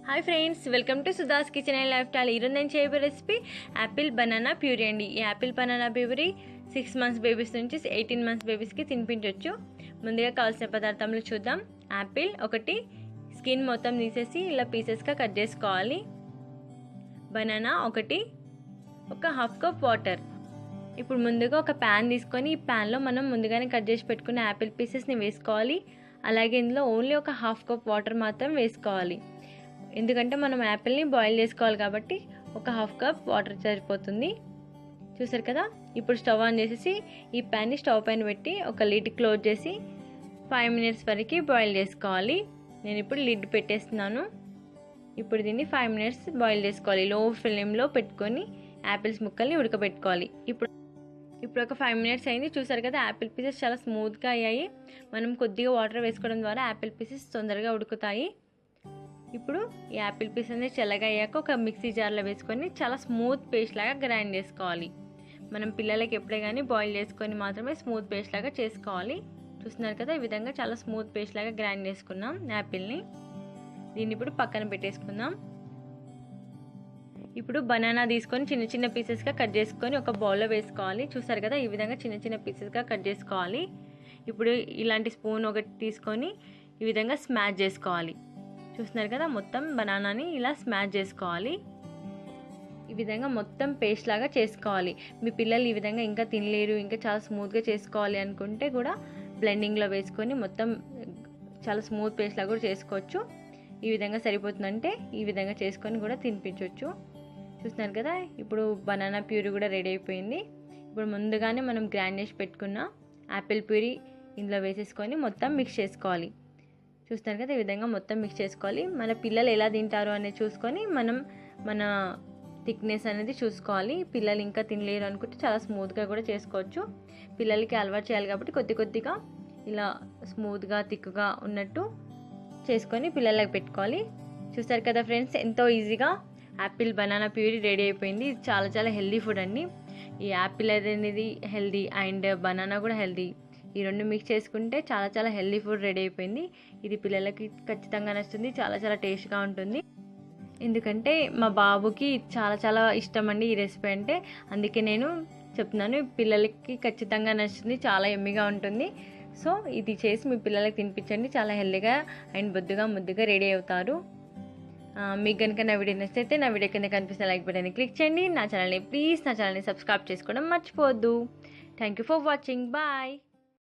Hi friends, welcome to Sudha's kitchen and life style. ఈరోజు నేను చేయబోయే రెసిపీ యాపిల్ బనానా ప్యూరీ అండి. ఈ Apple banana puree 6 months babies నుంచి 18 months బేబీస్కి తినిపించవచ్చు. ముందుగా కావాల్సిన పదార్థాలు చూద్దాం. యాపిల్ ఒకటి, స్కిన్ మొత్తం తీసేసి ఇలా పీసెస్గా కట్ చేసుకోవాలి. బనానా ఒకటి, ఒక హాఫ్ కప్ వాటర్. ఇప్పుడు ముందుగా ఒక ప్యాన్ తీసుకొని ఈ ప్యాన్లో మనం ముందుగానే కట్ చేసి పెట్టుకున్న యాపిల్ పీసెస్ని వేసుకోవాలి. అలాగే ఇందులో ఓన్లీ ఒక హాఫ్ కప్ వాటర్ మాత్రం వేసుకోవాలి. ఎందుకంటే మనం యాపిల్ని బాయిల్ చేసుకోవాలి కాబట్టి ఒక హాఫ్ కప్ వాటర్ సరిపోతుంది. చూసారు కదా. ఇప్పుడు స్టవ్ ఆన్ చేసేసి ఈ ప్యాన్ని స్టవ్ పైన పెట్టి ఒక లిడ్ క్లోజ్ చేసి 5 minutes వరకు బాయిల్ చేసుకోవాలి. నేను ఇప్పుడు లిడ్ పెట్టేస్తున్నాను. ఇప్పుడు దీన్ని 5 minutes బాయిల్ చేసుకోవాలి. లో ఫ్లేమ్లో పెట్టుకొని యాపిల్స్ ముక్కల్ని ఉడకబెట్టుకోవాలి. ఇప్పుడు ఒక 5 minutes అయింది. చూసారు కదా, యాపిల్ పీసెస్ చాలా స్మూత్గా అయ్యాయి. మనం కొద్దిగా వాటర్ వేసుకోవడం ద్వారా యాపిల్ పీసెస్ తొందరగా ఉడుకుతాయి. ఇప్పుడు ఈ యాపిల్ పీస్ అనేది చల్లగా అయ్యాక ఒక మిక్సీ జార్లో వేసుకొని చాలా స్మూత్ పేస్ట్ లాగా గ్రైండ్ చేసుకోవాలి. మనం పిల్లలకి ఎప్పుడే కానీ బాయిల్ చేసుకొని మాత్రమే స్మూత్ పేస్ట్ లాగా చేసుకోవాలి. చూస్తున్నారు కదా, ఈ విధంగా చాలా స్మూత్ పేస్ట్ లాగా గ్రైండ్ చేసుకున్నాం యాపిల్ని. దీన్ని ఇప్పుడు పక్కన పెట్టేసుకుందాం. ఇప్పుడు బనానా తీసుకొని చిన్న చిన్న పీసెస్గా కట్ చేసుకొని ఒక బౌల్లో వేసుకోవాలి. చూసారు కదా, ఈ విధంగా చిన్న చిన్న పీసెస్గా కట్ చేసుకోవాలి. ఇప్పుడు ఇలాంటి స్పూన్ ఒకటి తీసుకొని ఈ విధంగా స్మాష్ చేసుకోవాలి. చూస్తున్నారు కదా, మొత్తం బనానాని ఇలా స్మాష్ చేసుకోవాలి. ఈ విధంగా మొత్తం పేస్ట్ లాగా చేసుకోవాలి. మీ పిల్లలు ఈ విధంగా ఇంకా తినలేరు, ఇంకా చాలా స్మూత్గా చేసుకోవాలి అనుకుంటే కూడా బ్లెండింగ్లో వేసుకొని మొత్తం చాలా స్మూత్ పేస్ట్ లాగా కూడా చేసుకోవచ్చు. ఈ విధంగా సరిపోతుందంటే ఈ విధంగా చేసుకొని కూడా తినిపించవచ్చు. చూస్తున్నారు కదా, ఇప్పుడు బనానా ప్యూరీ కూడా రెడీ అయిపోయింది. ఇప్పుడు ముందుగానే మనం గ్రైండ్ చేసి పెట్టుకున్న యాపిల్ ప్యూరీ ఇందులో వేసేసుకొని మొత్తం మిక్స్ చేసుకోవాలి. చూస్తారు కదా, ఈ విధంగా మొత్తం మిక్స్ చేసుకోవాలి. మన పిల్లలు ఎలా తింటారు అనేది చూసుకొని మనం మన థిక్నెస్ అనేది చూసుకోవాలి. పిల్లలు ఇంకా తినలేరు అనుకుంటే చాలా స్మూత్గా కూడా చేసుకోవచ్చు. పిల్లలకి అలవాటు చేయాలి కాబట్టి కొద్దిగా ఇలా స్మూత్గా థిక్గా ఉన్నట్టు చేసుకొని పిల్లలకి పెట్టుకోవాలి. చూస్తారు కదా ఫ్రెండ్స్, ఎంతో ఈజీగా యాపిల్ బనానా ప్యూరీ రెడీ అయిపోయింది. ఇది చాలా చాలా హెల్దీ ఫుడ్ అండి. ఈ యాపిల్ అనేది హెల్దీ అండ్ బనానా కూడా హెల్దీ. ఈ రెండు మిక్స్ చేసుకుంటే చాలా చాలా హెల్దీ ఫుడ్ రెడీ అయిపోయింది. ఇది పిల్లలకి ఖచ్చితంగా నచ్చుతుంది. చాలా చాలా టేస్ట్గా ఉంటుంది. ఎందుకంటే మా బాబుకి చాలా చాలా ఇష్టం అండి ఈ రెసిపీ అంటే. అందుకే నేను చెప్తున్నాను, పిల్లలకి ఖచ్చితంగా నచ్చుతుంది. చాలా ఎమ్మిగా ఉంటుంది. సో ఇది చేసి మీ పిల్లలకి తినిపించండి. చాలా హెల్దీగా అండ్ బొద్దుగా ముద్దుగా రెడీ అవుతారు. మీకు కనుక నా వీడియో నచ్చితే నా వీడియో కింద కనిపిస్తున్న లైక్ బటన్ని క్లిక్ చేయండి. నా ఛానల్ని సబ్స్క్రైబ్ చేసుకోవడం మర్చిపోవద్దు. Thank you for watching. Bye.